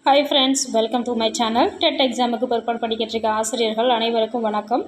Hi friends, welcome to my channel. TET எக்ஸாமுக்கு prepare பண்ணிக்கிட்டு இருக்க ஆசிரியர்கள் அனைவருக்கும் வணக்கம்.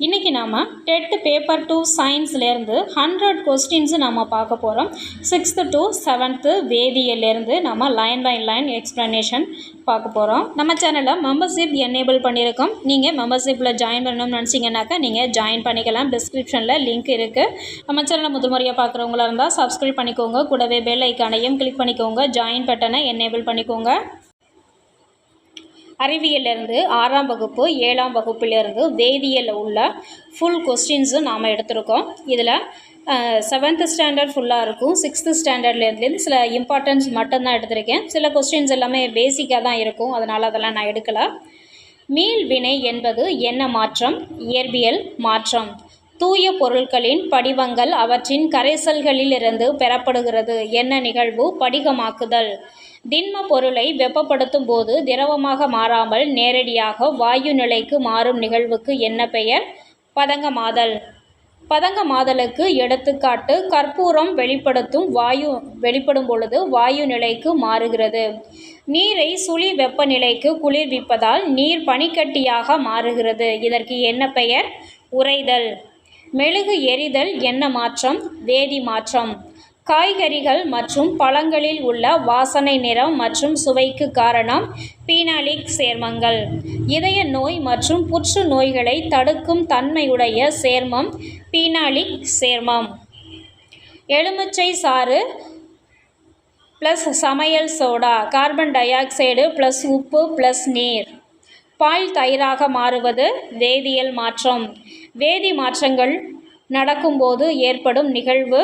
இன்றைக்கி நாம் டெட் பேப்பர் 2 சயின்ஸ்லேருந்து 100 கொஸ்டின்ஸ் நாம் பார்க்க போகிறோம். 6th to 7th வேதியிலேருந்து நம்ம லைன் பை லைன் எக்ஸ்ப்ளனேஷன் பார்க்க போகிறோம். நம்ம சேனலில் மெம்பர்ஷிப் எனேபிள் பண்ணியிருக்கோம். நீங்கள் மெம்பர்ஷிப்பில் ஜாயின் பண்ணணும்னு நினச்சிங்கன்னாக்கா நீங்கள் ஜாயின் பண்ணிக்கலாம். டிஸ்கிரிப்ஷனில் லிங்க் இருக்குது. நம்ம சேனலை முதல் முறையாக பார்க்குறவங்களா இருந்தால் சப்ஸ்கிரைப் பண்ணிக்கோங்க. கூடவே பெல் ஐக்கானையும் கிளிக் பண்ணிக்கோங்க. ஜாயின் பட்டனை எனேபிள் பண்ணிக்கோங்க. அறிவியலிருந்து 6ஆம் வகுப்பு 7ஆம் வகுப்பிலிருந்து வேதியியல் உள்ள ஃபுல் கொஸ்டின்ஸும் நாம் எடுத்திருக்கோம். இதில் 7th ஸ்டாண்டர்ட் ஃபுல்லாக இருக்கும். 6th ஸ்டாண்டர்ட்லேருந்து சில இம்பார்ட்டன்ஸ் மட்டும்தான் எடுத்திருக்கேன். சில கொஸ்டின்ஸ் எல்லாமே பேசிக்காக தான் இருக்கும், அதனால் அதெல்லாம் நான் எடுக்கலை. மீள் வினை என்பது என்ன மாற்றம்? இயற்பியல் மாற்றம். தூய பொருட்களின் படிவங்கள் அவற்றின் கரைசல்களிலிருந்து பெறப்படுகிறது. என்ன நிகழ்வு? படிகமாக்குதல். திண்ம பொருளை வெப்பப்படுத்தும் போது திரவமாக மாறாமல் நேரடியாக வாயு நிலைக்கு மாறும் நிகழ்வுக்கு என்ன பெயர்? பதங்கமாதல். பதங்கமாதலுக்கு எடுத்துக்காட்டு கற்பூரம் வெளிப்படும் பொழுது வாயு நிலைக்கு மாறுகிறது. நீரை சுழி வெப்பநிலைக்கு குளிர்விப்பதால் நீர் பனிக்கட்டியாக மாறுகிறது. இதற்கு என்ன பெயர்? உறைதல். மெழுகு எரிதல் என்ன மாற்றம்? வேதி மாற்றம். காய்கறிகள் மற்றும் பழங்களில் உள்ள வாசனை, நிறம் மற்றும் சுவைக்கு காரணம் பீனாலிக் சேர்மங்கள். இதய நோய் மற்றும் புற்று நோய்களை தடுக்கும் தன்மையுடைய சேர்மம் பீனாலிக் சேர்மம். எலுமிச்சை சாறு ப்ளஸ் சமையல் soda, carbon dioxide plus உப்பு ப்ளஸ் நீர். பால் தயிராக மாறுவது வேதியியல் மாற்றம். வேதி மாற்றங்கள் நடக்கும்போது ஏற்படும் நிகழ்வு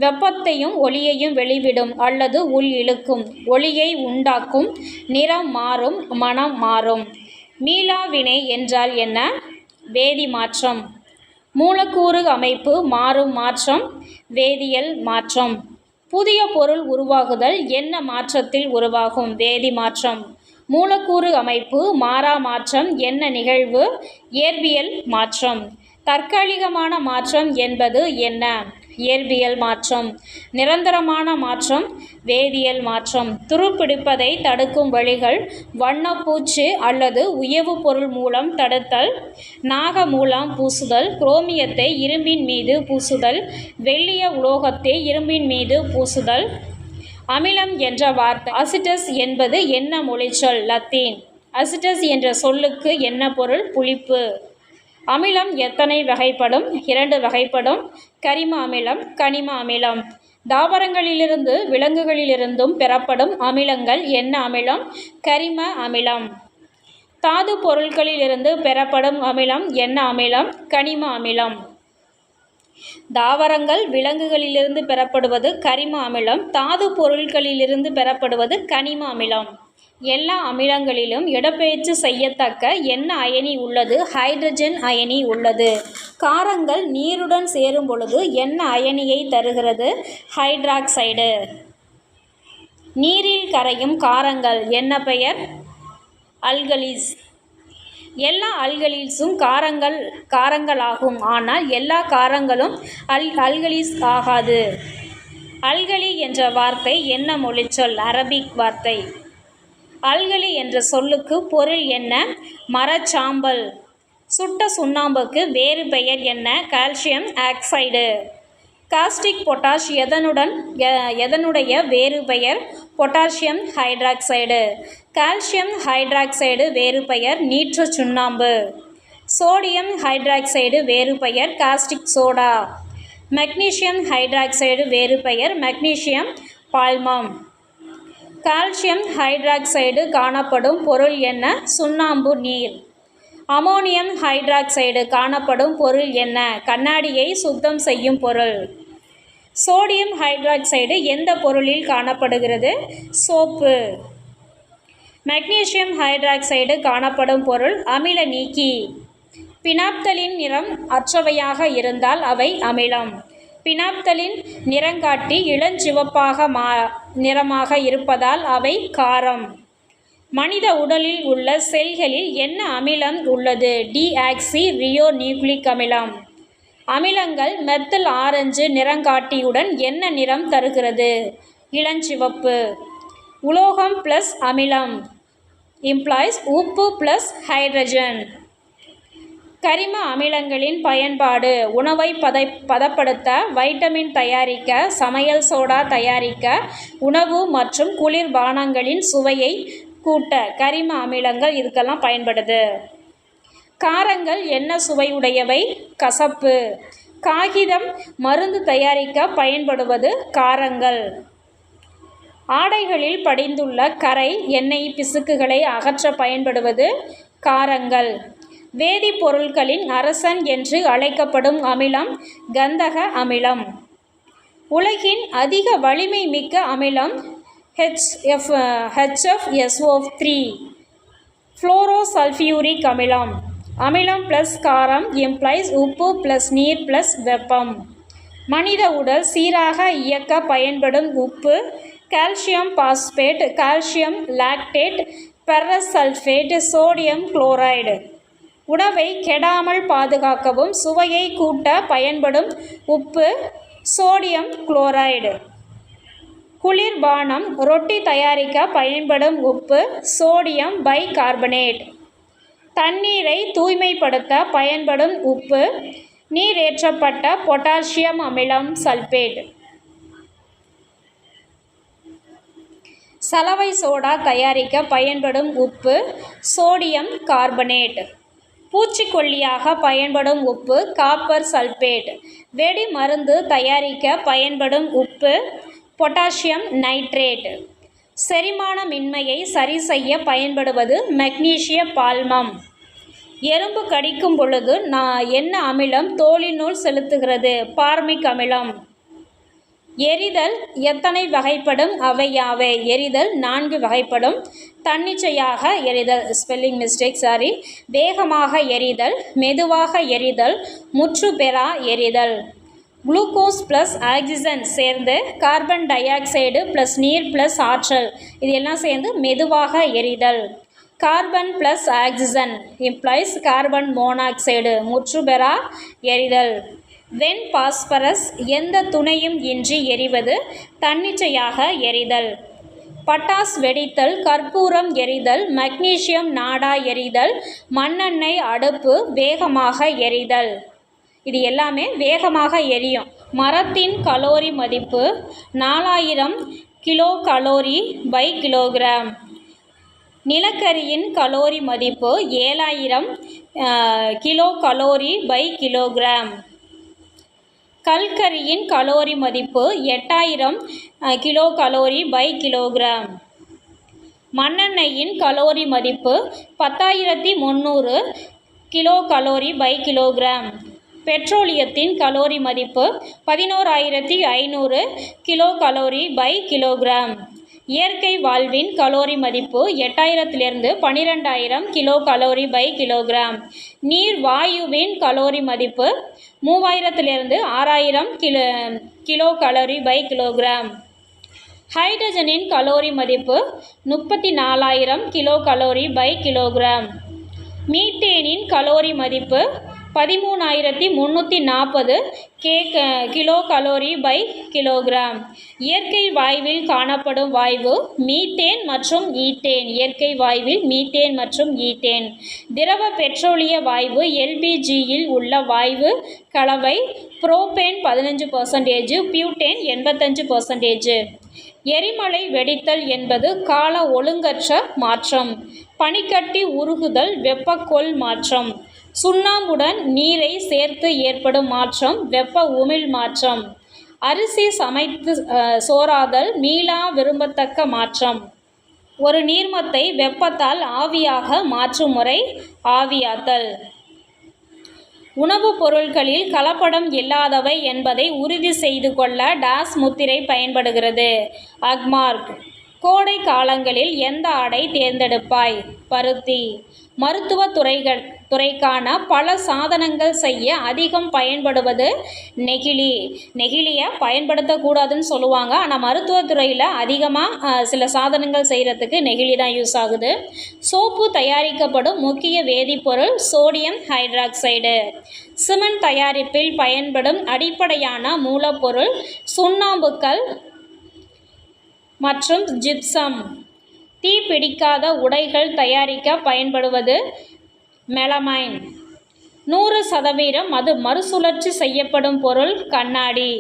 வெப்பத்தையும் ஒளியையும் வெளிவிடும் அல்லது உள் இழுக்கும். ஒளியை உண்டாக்கும். நிறம் மாறும், மனம் மாறும். மீளா வினை என்றால் என்ன? வேதி மாற்றம். மூலக்கூறு அமைப்பு மாறும் மாற்றம் வேதியியல் மாற்றம். புதிய பொருள் உருவாகுதல் என்ன மாற்றத்தில் உருவாகும்? வேதி மாற்றம். மூலக்கூறு அமைப்பு மாறா மாற்றம் என்ன நிகழ்வு? இயற்பியல் மாற்றம். தற்காலிகமான மாற்றம் என்பது என்ன? இயற்பியல் மாற்றம். நிரந்தரமான மாற்றம் வேதியியல் மாற்றம். துருப்பிடிப்பதை தடுக்கும் வழிகள் வண்ணப்பூச்சு அல்லது உயவு பொருள் மூலம் தடுத்தல், நாக மூலம் பூசுதல், குரோமியத்தை இரும்பின் மீது பூசுதல், வெள்ளிய உலோகத்தை இரும்பின் மீது பூசுதல். அமிலம் என்ற வார்த்தை அசிட்டஸ் என்பது என்ன மொழிச்சொல்? லத்தீன். அசிட்டஸ் என்ற சொல்லுக்கு என்ன பொருள்? புளிப்பு. அமிலம் எத்தனை வகைப்படும்? 2 வகைப்படும். கரிம அமிலம், கனிம அமிலம். தாவரங்களிலிருந்து விலங்குகளிலிருந்தும் பெறப்படும் அமிலங்கள் என்ன அமிலம்? கரிம அமிலம். தாது பொருட்களிலிருந்து பெறப்படும் அமிலம் என்ன அமிலம்? கனிம அமிலம். தாவரங்கள் விலங்குகளிலிருந்து பெறப்படுவது கரிம அமிலம். தாது பொருட்களிலிருந்து பெறப்படுவது கனிம அமிலம். எல்லா அமிலங்களிலும் இடப்பெயர்ச்சி செய்யத்தக்க என்ன அயனி உள்ளது? ஹைட்ரஜன் அயனி உள்ளது. காரங்கள் நீருடன் சேரும் பொழுது என்ன அயனியை தருகிறது? ஹைட்ராக்சைடு. நீரில் கரையும் காரங்கள் என்ன பெயர்? அல்கலிஸ். எல்லா அல்கலிஸும் காரங்களாகும். ஆனால் எல்லா காரங்களும் அல்கலிஸ் ஆகாது. அல்கலி என்ற வார்த்தை என்ன மொழிச்சொல்? அரபிக் வார்த்தை. அல்கலி என்ற சொல்லுக்கு பொருள் என்ன? மரச்சாம்பல். சுட்ட சுண்ணாம்புக்கு வேறு பெயர் என்ன? Calcium oxide. காஸ்டிக் பொட்டாஷ் எதனுடைய வேறு பெயர்? Potassium hydroxide. கால்சியம் ஹைட்ராக்சைடு வேறு பெயர் நீற்று சுண்ணாம்பு. சோடியம் ஹைட்ராக்சைடு வேறு பெயர் காஸ்டிக் சோடா. மெக்னீசியம் ஹைட்ராக்சைடு வேறு பெயர் மெக்னீசியம் பால்மம். கால்சியம் ஹைட்ராக்சைடு காணப்படும் பொருள் என்ன? சுண்ணாம்பு நீர். அமோனியம் ஹைட்ராக்சைடு காணப்படும் பொருள் என்ன? கண்ணாடியை சுத்தம் செய்யும் பொருள். சோடியம் ஹைட்ராக்சைடு எந்த பொருளில் காணப்படுகிறது? சோப்பு. மெக்னீசியம் ஹைட்ராக்சைடு காணப்படும் பொருள் அமில நீக்கி. பினாப்தலின் நிறம் அற்றவையாக இருந்தால் அவை அமிலம். பினாப்தலின் நிறங்காட்டி இளஞ்சிவப்பாக நிறமாக இருப்பதால் அவை காரம். மனித உடலில் உள்ள செல்களில் என்ன அமிலம் உள்ளது? டிஆக்சி ரியோநியூக்ளிக் அமிலம். அமிலங்கள் மெத்தில் ஆரஞ்சு நிறங்காட்டியுடன் என்ன நிறம் தருகிறது? இளஞ்சிவப்பு. உலோகம் ப்ளஸ் அமிலம். இம்ப்ளாய்ஸ் உப்பு ப்ளஸ் ஹைட்ரஜன். கரிம அமிலங்களின் பயன்பாடு உணவை பதப்படுத்த, வைட்டமின் தயாரிக்க, சமையல் சோடா தயாரிக்க, உணவு மற்றும் குளிர்பானங்களின் சுவையை கூட்ட கரிம அமிலங்கள் இதுக்கெல்லாம் பயன்படுது. காரங்கள் என்ன சுவையுடையவை? கசப்பு. காகிதம், மருந்து தயாரிக்க பயன்படுவது காரங்கள். ஆடைகளில் படிந்துள்ள கரை, எண்ணெய் பிசுக்குகளை அகற்ற பயன்படுவது காரங்கள். வேதிப்பொருட்களின் அரசன் என்று அழைக்கப்படும் அமிலம் கந்தக அமிலம். உலகின் அதிக வலிமை மிக்க அமிலம் HFSO3 ஃப்ளோரோசல்ஃபியூரிக் அமிலம். அமிலம் ப்ளஸ் காரம் இம்ப்ளைஸ் உப்பு ப்ளஸ் நீர் ப்ளஸ் வெப்பம். மனித உடல் சீராக இயக்க பயன்படும் உப்பு calcium phosphate, calcium lactate, ferrous sulphate, sodium chloride. உணவை கெடாமல் பாதுகாக்கவும் சுவையை கூட்ட பயன்படும் உப்பு சோடியம் குளோரைடு. குளிர்பானம், ரொட்டி தயாரிக்க பயன்படும் உப்பு சோடியம் பைகார்பனேட். தண்ணீரை தூய்மைப்படுத்த பயன்படும் உப்பு நீரேற்றப்பட்ட பொட்டாசியம் அமிலம் சல்பேட். சலவை சோடா தயாரிக்க பயன்படும் உப்பு சோடியம் கார்பனேட். பூச்சிக்கொல்லியாக பயன்படும் உப்பு காப்பர் சல்பேட். வெடி மருந்து தயாரிக்க பயன்படும் உப்பு பொட்டாசியம் நைட்ரேட். செரிமானமின்மையை சரி செய்ய பயன்படுவது மெக்னீசிய பால்மம். எறும்பு கடிக்கும் பொழுது என்ன அமிலம் தோலினுள் செலுத்துகிறது? பார்மிக் அமிலம். எரிதல் எத்தனை வகைப்படும்? அவை யாவை? எரிதல் 4 வகைப்படும். தன்னிச்சையாக எரிதல், ஸ்பெல்லிங் மிஸ்டேக் சாரி, வேகமாக எரிதல், மெதுவாக எரிதல், முற்றுபெறா எரிதல். குளுக்கோஸ் ப்ளஸ் ஆக்சிஜன் சேர்ந்து கார்பன் டை ஆக்சைடு ப்ளஸ் நீர் ப்ளஸ் ஆற்றல் இது எல்லாம் சேர்ந்து மெதுவாக எரிதல். Carbon plus oxygen implies carbon monoxide முற்றுபெறா எரிதல். வெண் பாஸ்பரஸ் எந்த துணையும் இன்றி எரிவது தன்னிச்சையாக எரிதல். பட்டாஸ் வெடித்தல், கற்பூரம் எரிதல், மக்னீசியம் நாடா எரிதல், மண்ணெண்ணெய் அடுப்பு வேகமாக எரிதல். இது எல்லாமே வேகமாக எரியும். மரத்தின் கலோரி மதிப்பு 4000 கிலோ கலோரி பை கிலோகிராம். நிலக்கரியின் கலோரி மதிப்பு 7000 கிலோ கலோரி பை கிலோகிராம். கல்கரியின் கலோரி மதிப்பு 8000 கிலோ கலோரி பை கிலோகிராம். மண்ணெண்ணெயின் கலோரி மதிப்பு 10300 கிலோ கலோரி பை கிலோகிராம். பெட்ரோலியத்தின் கலோரி மதிப்பு 11500 கிலோ கலோரி பை கிலோகிராம். இயற்கை வாழ்வின் கலோரி மதிப்பு 8000 12000 கிலோ கலோரி பை கிலோகிராம். நீர் வாயுவின் கலோரி மதிப்பு 3000 6000 கிலோ கலோரி பை கிலோகிராம். ஹைட்ரஜனின் கலோரி மதிப்பு 34000 கிலோ கலோரி பை கிலோகிராம். மீத்தேனின் கலோரி மதிப்பு 13340 கிலோ கலோரி பை கிலோகிராம். இயற்கை வாயுவில் காணப்படும் வாயு மீத்தேன் மற்றும் ஈத்தேன். இயற்கை வாயுவில் மீத்தேன் மற்றும் ஈத்தேன். திரவ பெட்ரோலிய வாயு LPGயில் உள்ள வாயு கலவை புரோபேன் 15%, பியூட்டேன் 85%. எரிமலை வெடித்தல் என்பது கால ஒழுங்கற்ற மாற்றம். பனிக்கட்டி உருகுதல் வெப்பக்கோள் மாற்றம். சுண்ணாம்புடன் நீரை சேர்த்து ஏற்படும் மாற்றம் வெப்ப உமிழ் மாற்றம். அரிசி சமைத்து சோறாதல் மீளா விரும்பத்தக்க மாற்றம். ஒரு நீர்மத்தை வெப்பத்தால் ஆவியாக மாற்றும் முறை ஆவியாத்தல். உணவுப் பொருட்களில் கலப்படம் இல்லாதவை என்பதை உறுதி செய்து கொள்ள டாஸ் முத்திரை பயன்படுகிறது. அக்மார்க். கோடை காலங்களில் எந்த ஆடை தேர்ந்தெடுப்பாய்? பருத்தி. மருத்துவ துறைக்கான பல சாதனங்கள் செய்ய அதிகம் பயன்படுவது நெகிழி. நெகிழியை பயன்படுத்தக்கூடாதுன்னு சொல்லுவாங்க, ஆனால் மருத்துவத்துறையில் அதிகமாக சில சாதனங்கள் செய்கிறதுக்கு நெகிழி தான் யூஸ் ஆகுது. சோப்பு தயாரிக்கப்படும் முக்கிய வேதிப்பொருள் சோடியம் ஹைட்ராக்சைடு. சிமெண்ட் தயாரிப்பில் பயன்படும் அடிப்படையான மூலப்பொருள் சுண்ணாம்புக்கல் மற்றும் ஜிப்சம். தீப்பிடிக்காத உடைகள் தயாரிக்க பயன்படுவது மெலமைன். 100% அது மறுசுழற்சி செய்யப்படும் பொருள் கண்ணாடி.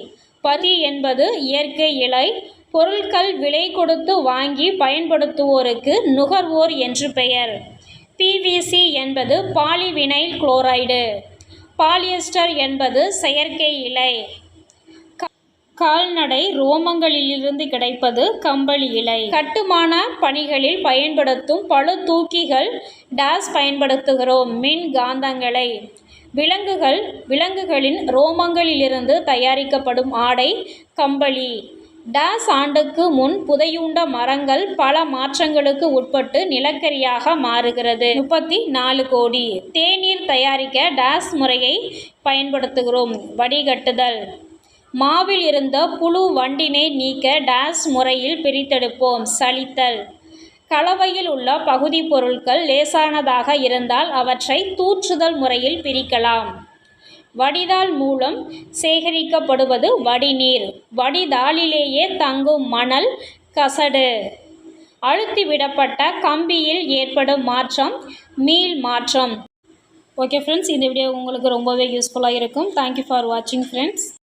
பருத்தி என்பது இயற்கை இலை. பொருட்கள் விலை கொடுத்து வாங்கி பயன்படுத்துவோருக்கு நுகர்வோர் என்று பெயர். PVC என்பது பாலிவினைல் குளோரைடு. பாலியஸ்டர் என்பது செயற்கை இலை. கால்நடை ரோமங்களிலிருந்து கிடைப்பது கம்பளி இலை. கட்டுமான பணிகளில் பயன்படுத்தும் பளுதூக்கிகள் டேஸ் பயன்படுத்துகிறோம் மின் காந்தங்களை. விலங்குகளின் ரோமங்களிலிருந்து தயாரிக்கப்படும் ஆடை கம்பளி. டேஸ் ஆண்டுக்கு முன் புதையுண்ட மரங்கள் பல மாற்றங்களுக்கு உட்பட்டு நிலக்கரியாக மாறுகிறது. 34 கோடி. தேநீர் தயாரிக்க டேஸ் முறையை பயன்படுத்துகிறோம் வடிகட்டுதல். மாவில் இருந்த புழு வண்டினை நீக்க டேஸ் முறையில் பிரித்தெடுப்போம் சலித்தல். கலவையில் உள்ள பகுதி பொருட்கள் லேசானதாக இருந்தால் அவற்றை தூற்றுதல் முறையில் பிரிக்கலாம். வடிதால் மூலம் சேகரிக்கப்படுவது வடிநீர். வடிதாலிலேயே தங்கும் மணல் கசடு. அழுத்திவிடப்பட்ட கம்பியில் ஏற்படும் மாற்றம் மீள் மாற்றம். ஓகே ஃப்ரெண்ட்ஸ், இந்த வீடியோ உங்களுக்கு ரொம்பவே யூஸ்ஃபுல்லாக இருக்கும். தேங்க்யூ ஃபார் வாட்சிங் ஃப்ரெண்ட்ஸ்.